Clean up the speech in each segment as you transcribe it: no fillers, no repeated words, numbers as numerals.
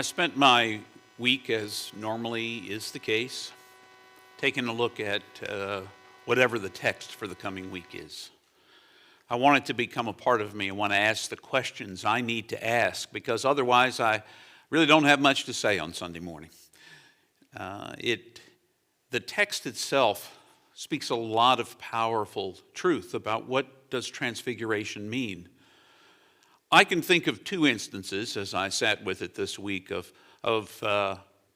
I spent my week, as normally is the case, taking a look at whatever the text for the coming week is. I want it to become a part of me. I want to ask the questions I need to ask, because otherwise I really don't have much to say on Sunday morning. The text itself speaks a lot of powerful truth about what does transfiguration mean. I can think of two instances, as I sat with it this week, of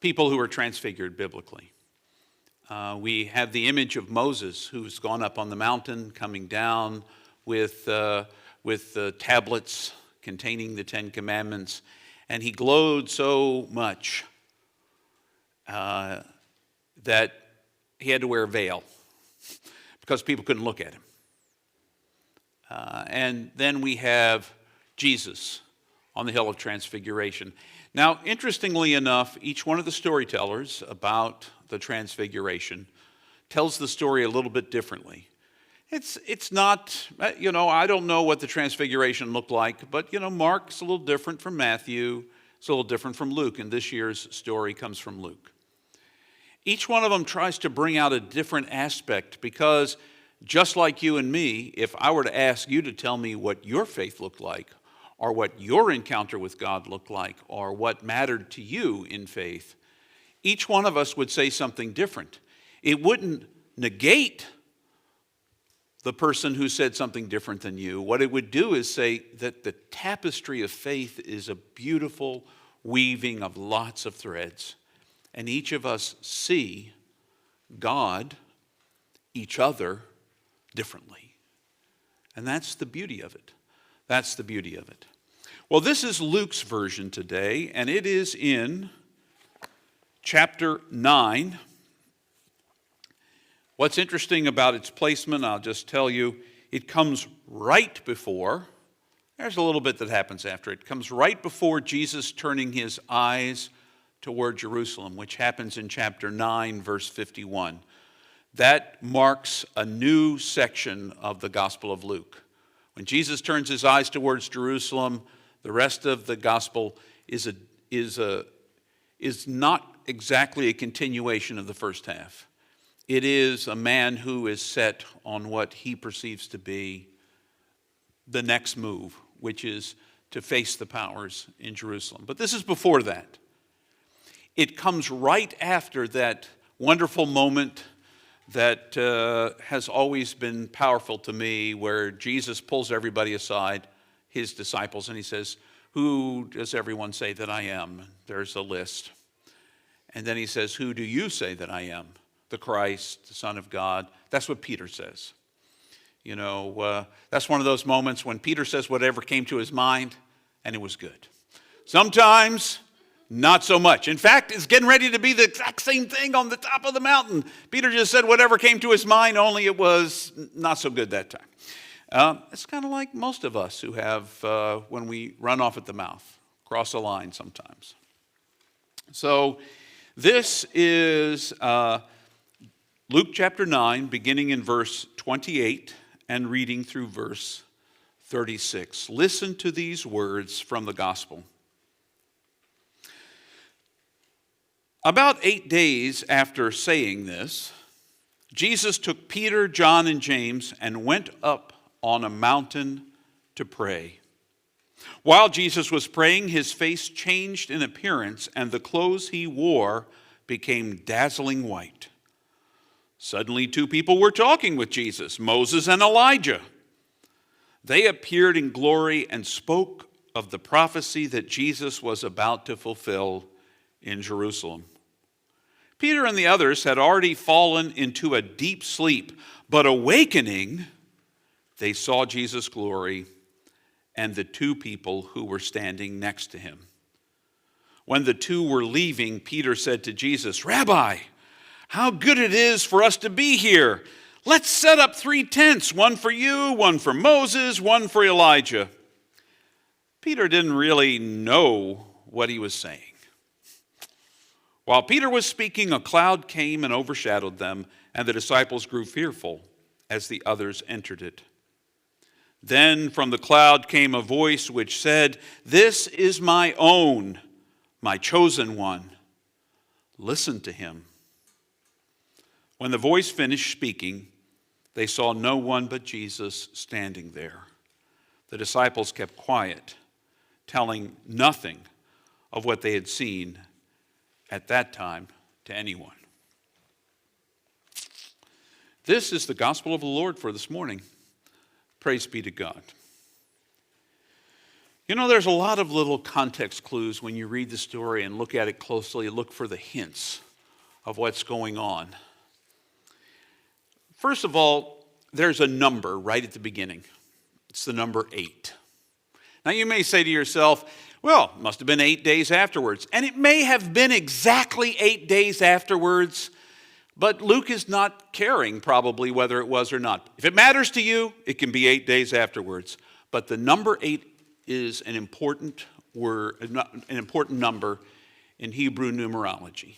people who are transfigured biblically. We have the image of Moses, who's gone up on the mountain, coming down with tablets containing the Ten Commandments, and he glowed so much that he had to wear a veil because people couldn't look at him. And then we have Jesus on the Hill of Transfiguration. Now, interestingly enough, each one of the storytellers about the Transfiguration tells the story a little bit differently. It's not, I don't know what the Transfiguration looked like, but, Mark's a little different from Matthew. It's a little different from Luke, and this year's story comes from Luke. Each one of them tries to bring out a different aspect, because just like you and me, if I were to ask you to tell me what your faith looked like, or what your encounter with God looked like, or what mattered to you in faith, each one of us would say something different. It wouldn't negate the person who said something different than you. What it would do is say that the tapestry of faith is a beautiful weaving of lots of threads, and each of us see God, each other, differently. And that's the beauty of it. That's the beauty of it. Well, this is Luke's version today, and it is in chapter 9. What's interesting about its placement, I'll just tell you, it comes right before, there's a little bit that happens after it, comes right before Jesus turning his eyes toward Jerusalem, which happens in chapter 9, verse 51. That marks a new section of the Gospel of Luke. When Jesus turns his eyes towards Jerusalem, the rest of the Gospel is not exactly a continuation of the first half. It is a man who is set on what he perceives to be the next move, which is to face the powers in Jerusalem. But this is before that. It comes right after that wonderful moment that has always been powerful to me, where Jesus pulls everybody aside, his disciples, and he says, "Who does everyone say that I am?" There's a list. And then he says, "Who do you say that I am?" The Christ, the Son of God. That's what Peter says. That's one of those moments when Peter says whatever came to his mind, and it was good. Sometimes, not so much. In fact, it's getting ready to be the exact same thing on the top of the mountain. Peter just said whatever came to his mind, only it was not so good that time. It's kind of like most of us who have, when we run off at the mouth, cross a line sometimes. So this is Luke chapter 9, beginning in verse 28 and reading through verse 36. Listen to these words from the gospel. About 8 days after saying this, Jesus took Peter, John, and James and went up on a mountain to pray. While Jesus was praying, his face changed in appearance, and the clothes he wore became dazzling white. Suddenly, two people were talking with Jesus, Moses and Elijah. They appeared in glory and spoke of the prophecy that Jesus was about to fulfill in Jerusalem. Peter and the others had already fallen into a deep sleep, but awakening, they saw Jesus' glory and the two people who were standing next to him. When the two were leaving, Peter said to Jesus, "Rabbi, how good it is for us to be here. Let's set up 3 tents, one for you, one for Moses, one for Elijah." Peter didn't really know what he was saying. While Peter was speaking, a cloud came and overshadowed them, and the disciples grew fearful as the others entered it. Then from the cloud came a voice which said, "This is my my chosen one, listen to him." When the voice finished speaking, they saw no one but Jesus standing there. The disciples kept quiet, telling nothing of what they had seen at that time to anyone. This is the gospel of the Lord for this morning. Praise be to God. You know, there's a lot of little context clues when you read the story and look at it closely, look for the hints of what's going on. First of all, there's a number right at the beginning. It's the number 8. Now you may say to yourself, well, it must have been 8 days afterwards. And it may have been exactly 8 days afterwards, but Luke is not caring probably whether it was or not. If it matters to you, it can be 8 days afterwards. But the number 8 is an important word, an important number in Hebrew numerology.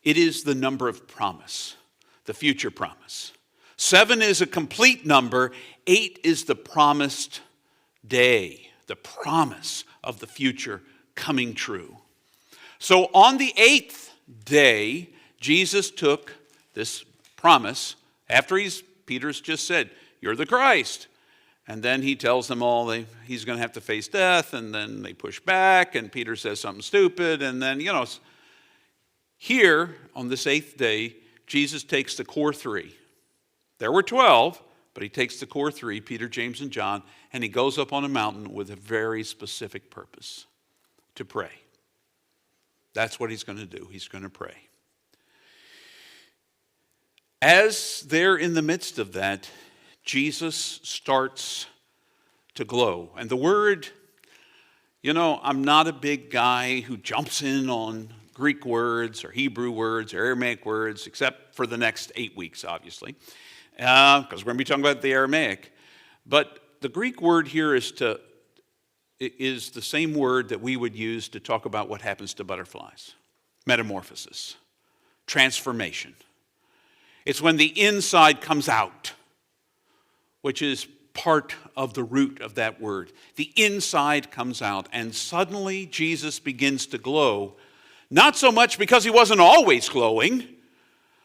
It is the number of promise, the future promise. 7 is a complete number. 8 is the promised day, the promise of the future coming true. So on the 8th day, Jesus took this promise after Peter's just said, "You're the Christ." And then he tells them all he's going to have to face death, and then they push back, and Peter says something stupid, and then, here on this 8th day, Jesus takes the core 3. There were 12, but he takes the core 3, Peter, James, and John, and he goes up on a mountain with a very specific purpose, to pray. That's what he's going to do. He's going to pray. As they're in the midst of that, Jesus starts to glow. And the word, I'm not a big guy who jumps in on Greek words or Hebrew words or Aramaic words, except for the next 8 weeks, obviously, because we're going to be talking about the Aramaic. But the Greek word here is the same word that we would use to talk about what happens to butterflies. Metamorphosis, transformation. It's when the inside comes out, which is part of the root of that word. The inside comes out, and suddenly Jesus begins to glow, not so much because he wasn't always glowing,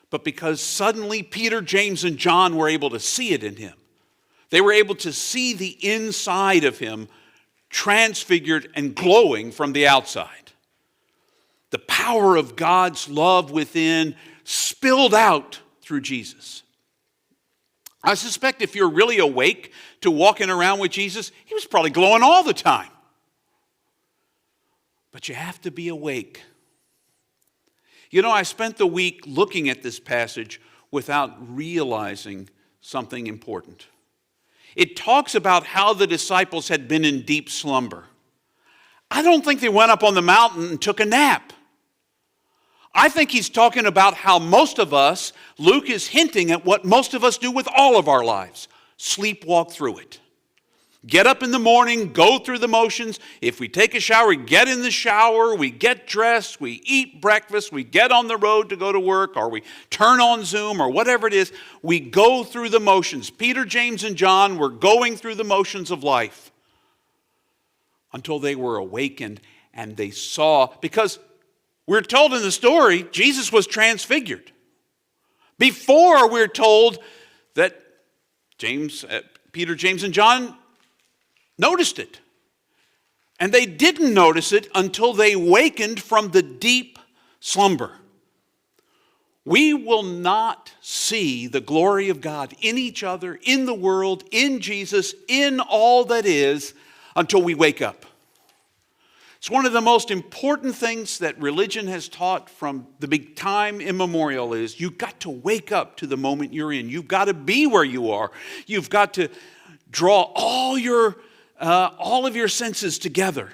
but because suddenly Peter, James, and John were able to see it in him. They were able to see the inside of him transfigured and glowing from the outside. The power of God's love within spilled out through Jesus. I suspect if you're really awake to walking around with Jesus, he was probably glowing all the time. But you have to be awake. I spent the week looking at this passage without realizing something important. It talks about how the disciples had been in deep slumber. I don't think they went up on the mountain and took a nap. I think he's talking about how most of us, Luke is hinting at what most of us do with all of our lives. Sleepwalk through it. Get up in the morning, go through the motions. If we take a shower, we get in the shower, we get dressed, we eat breakfast, we get on the road to go to work, or we turn on Zoom, or whatever it is. We go through the motions. Peter, James, and John were going through the motions of life until they were awakened and they saw, because we're told in the story, Jesus was transfigured. Before, we're told that Peter, James, and John noticed it. And they didn't notice it until they wakened from the deep slumber. We will not see the glory of God in each other, in the world, in Jesus, in all that is, until we wake up. It's one of the most important things that religion has taught from the big time immemorial is you've got to wake up to the moment you're in. You've got to be where you are. You've got to draw all of your senses together.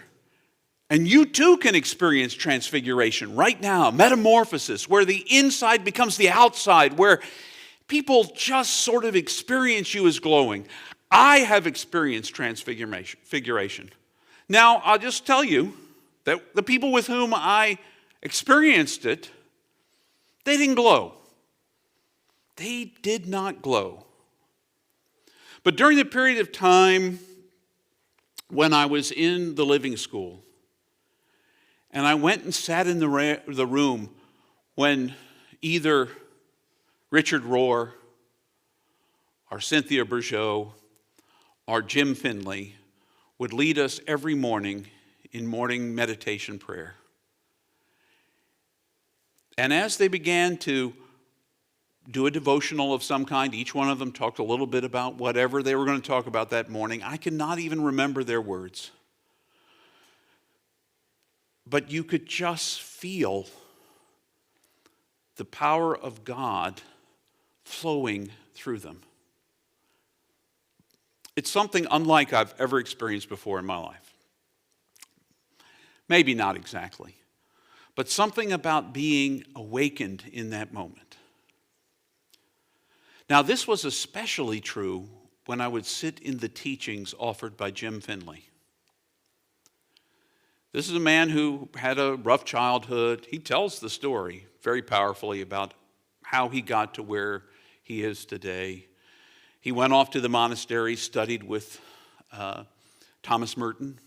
And you too can experience transfiguration right now, metamorphosis, where the inside becomes the outside, where people just sort of experience you as glowing. I have experienced transfiguration. Now, I'll just tell you that the people with whom I experienced it, they didn't glow. They did not glow. But during the period of time when I was in the living school, And I went and sat in the room when either Richard Rohr or Cynthia Bourgeau or Jim Finley would lead us every morning in morning meditation prayer. And as they began to do a devotional of some kind, each one of them talked a little bit about whatever they were going to talk about that morning. I cannot even remember their words. But you could just feel the power of God flowing through them. It's something unlike I've ever experienced before in my life. Maybe not exactly, but something about being awakened in that moment. Now, this was especially true when I would sit in the teachings offered by Jim Finley. This is a man who had a rough childhood. He tells the story very powerfully about how he got to where he is today. He went off to the monastery, studied with Thomas Merton,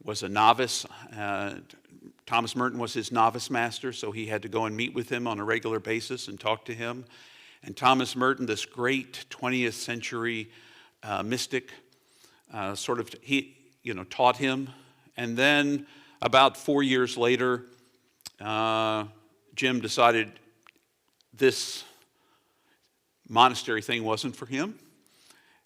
was a novice. Thomas Merton was his novice master, so he had to go and meet with him on a regular basis and talk to him. And Thomas Merton, this great 20th century mystic, taught him. And then about 4 years later, Jim decided this monastery thing wasn't for him.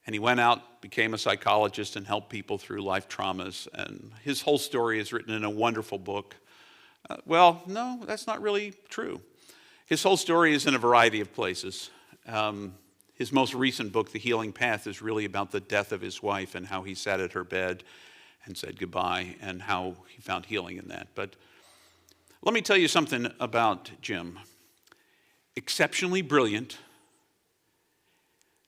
And he went out, became a psychologist, and helped people through life traumas. And his whole story is written in a wonderful book. No, that's not really true. His whole story is in a variety of places. His most recent book, The Healing Path, is really about the death of his wife and how he sat at her bed and said goodbye and how he found healing in that. But let me tell you something about Jim. Exceptionally brilliant.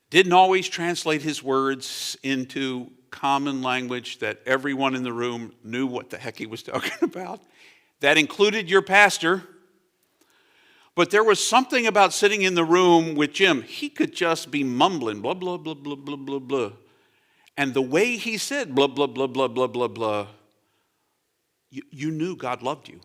Didn't always translate his words into common language that everyone in the room knew what the heck he was talking about. That included your pastor. But there was something about sitting in the room with Jim. He could just be mumbling, blah, blah, blah, blah, blah, blah, blah. And the way he said, blah, blah, blah, blah, blah, blah, blah, you knew God loved you.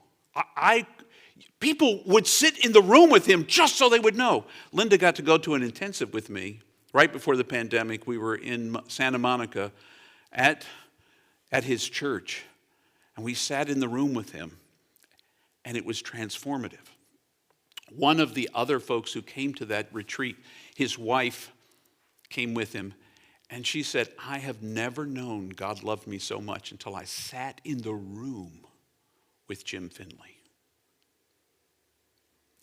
People would sit in the room with him just so they would know. Linda got to go to an intensive with me right before the pandemic. We were in Santa Monica at his church, and we sat in the room with him, and it was transformative. One of the other folks who came to that retreat, his wife came with him, and she said, I have never known God loved me so much until I sat in the room with Jim Finley.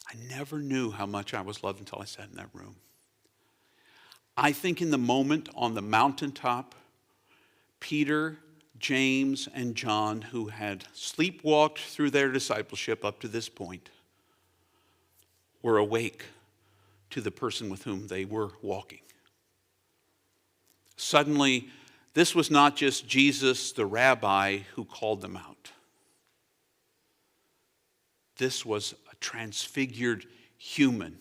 I never knew how much I was loved until I sat in that room. I think in the moment on the mountaintop, Peter, James, and John, who had sleepwalked through their discipleship up to this point, were awake to the person with whom they were walking. Suddenly, this was not just Jesus, the rabbi, who called them out. This was a transfigured human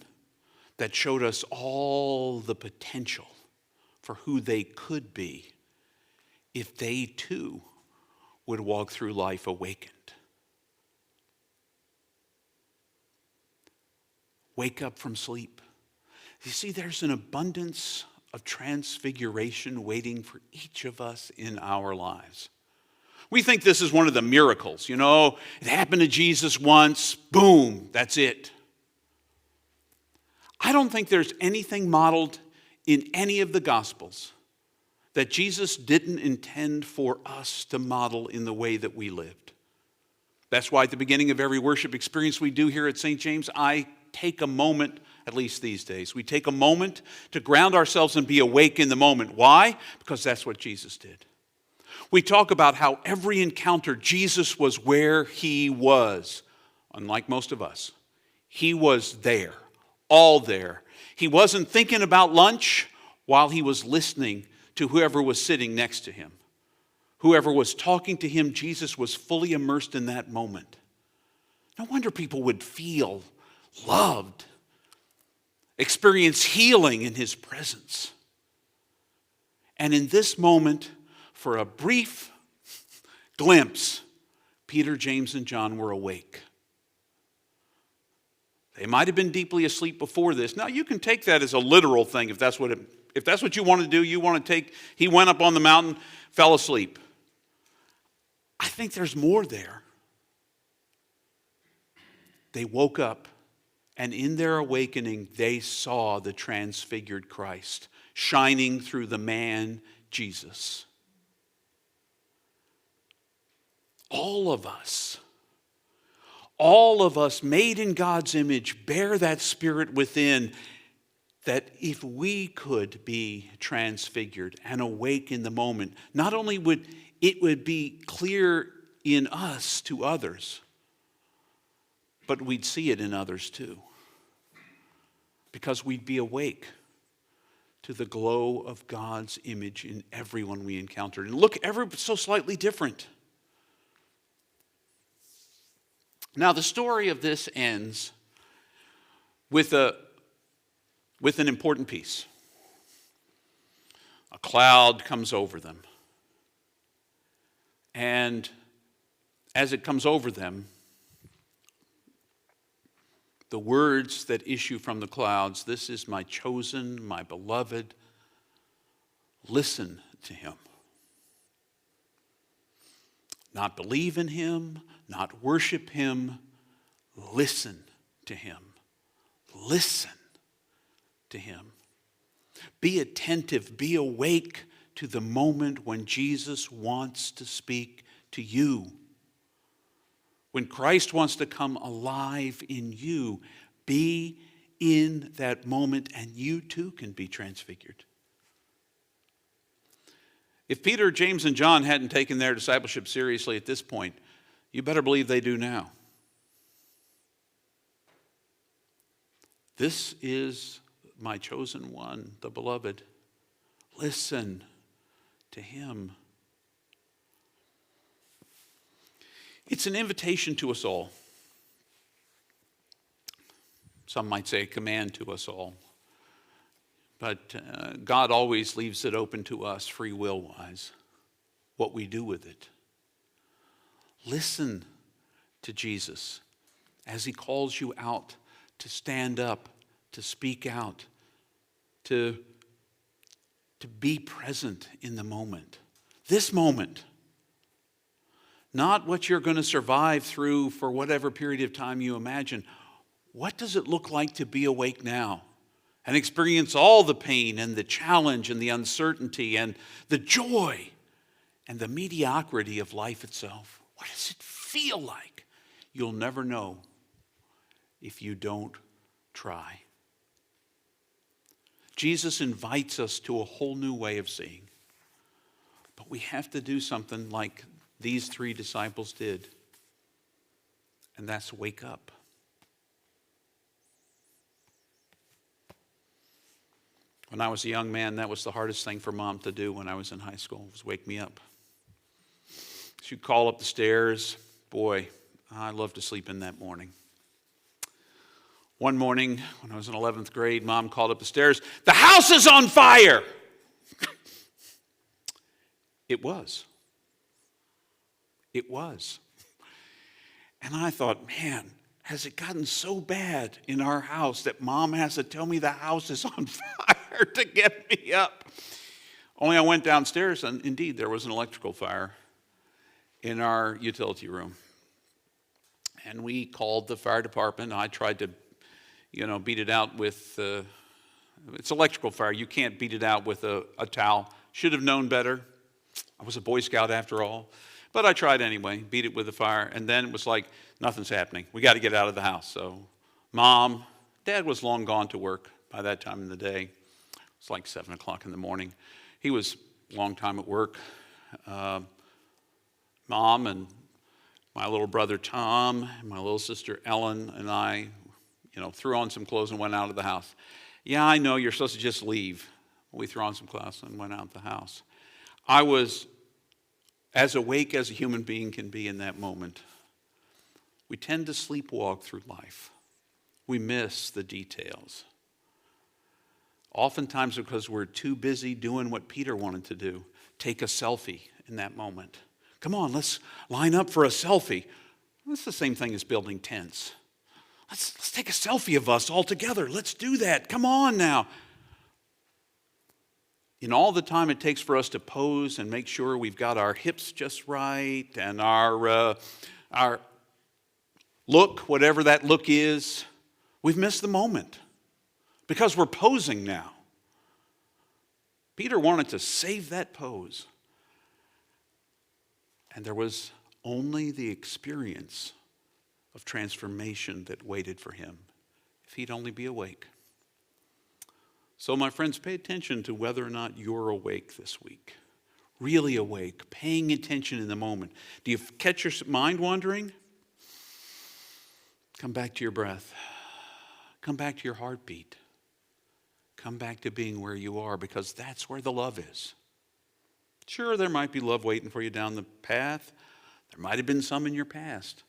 that showed us all the potential for who they could be if they too would walk through life awakened. Wake up from sleep. You see, there's an abundance of transfiguration waiting for each of us in our lives. We think this is one of the miracles. It happened to Jesus once, boom, that's it. I don't think there's anything modeled in any of the Gospels that Jesus didn't intend for us to model in the way that we lived. That's why at the beginning of every worship experience we do here at St. James, I take a moment, at least these days, we take a moment to ground ourselves and be awake in the moment. Why? Because that's what Jesus did. We talk about how every encounter, Jesus was where he was, unlike most of us. He was there, all there. He wasn't thinking about lunch while he was listening to whoever was sitting next to him. Whoever was talking to him, Jesus was fully immersed in that moment. No wonder people would feel loved, experience healing in his presence. And in this moment, for a brief glimpse, Peter, James, and John were awake. They might have been deeply asleep before this. Now, you can take that as a literal thing if that's what you want to do. You want to take, he went up on the mountain, fell asleep. I think there's more there. They woke up, and in their awakening, they saw the transfigured Christ shining through the man, Jesus. All of us made in God's image bear that spirit within, that if we could be transfigured and awake in the moment, not only would it be clear in us to others, but we'd see it in others too. Because we'd be awake to the glow of God's image in everyone we encountered. And look, ever so slightly different. Now, the story of this ends with an important piece. A cloud comes over them. And as it comes over them, the words that issue from the clouds, "This is my chosen, my beloved, listen to him." Not believe in him, not worship him, listen to him. Listen to him. Be attentive, be awake to the moment when Jesus wants to speak to you. When Christ wants to come alive in you, be in that moment and you too can be transfigured. If Peter, James, and John hadn't taken their discipleship seriously at this point, you better believe they do now. This is my chosen one, the beloved. Listen to him. It's an invitation to us all. Some might say a command to us all. But God always leaves it open to us, free will-wise, what we do with it. Listen to Jesus as he calls you out to stand up, to speak out, to be present in the moment. This moment. Not what you're going to survive through for whatever period of time you imagine. What does it look like to be awake now and experience all the pain and the challenge and the uncertainty and the joy and the mediocrity of life itself? What does it feel like? You'll never know if you don't try. Jesus invites us to a whole new way of seeing. But we have to do something like these three disciples did. And that's wake up. When I was a young man, that was the hardest thing for Mom to do when I was in high school, was wake me up. She'd call up the stairs. Boy, I loved to sleep in that morning. One morning, when I was in 11th grade, Mom called up the stairs, "The house is on fire!" It was. It was. And I thought, man, has it gotten so bad in our house that Mom has to tell me the house is on fire to get me up? Only I went downstairs, and indeed, there was an electrical fire in our utility room. And we called the fire department. I tried to, beat it out with, it's electrical fire. You can't beat it out with a towel. Should have known better. I was a Boy Scout after all. But I tried anyway, beat it with the fire. And then it was like, nothing's happening. We got to get out of the house. So Dad was long gone to work by that time in the day. It's like 7 o'clock in the morning. He was a long time at work. Mom and my little brother Tom, and my little sister Ellen, and I, threw on some clothes and went out of the house. Yeah, I know, you're supposed to just leave. We threw on some clothes and went out of the house. I was as awake as a human being can be in that moment. We tend to sleepwalk through life. We miss the details. Oftentimes because we're too busy doing what Peter wanted to do, take a selfie in that moment. Come on, let's line up for a selfie. That's the same thing as building tents. Let's take a selfie of us all together. Let's do that. Come on now. In all the time it takes for us to pose and make sure we've got our hips just right and our look, whatever that look is, we've missed the moment because we're posing now. Peter wanted to save that pose. And there was only the experience of transformation that waited for him, if he'd only be awake. So, my friends, pay attention to whether or not you're awake this week. Really awake, paying attention in the moment. Do you catch your mind wandering? Come back to your breath. Come back to your heartbeat. Come back to being where you are, because that's where the love is. Sure, there might be love waiting for you down the path. There might have been some in your past.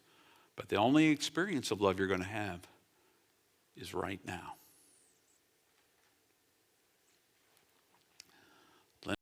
But the only experience of love you're going to have is right now.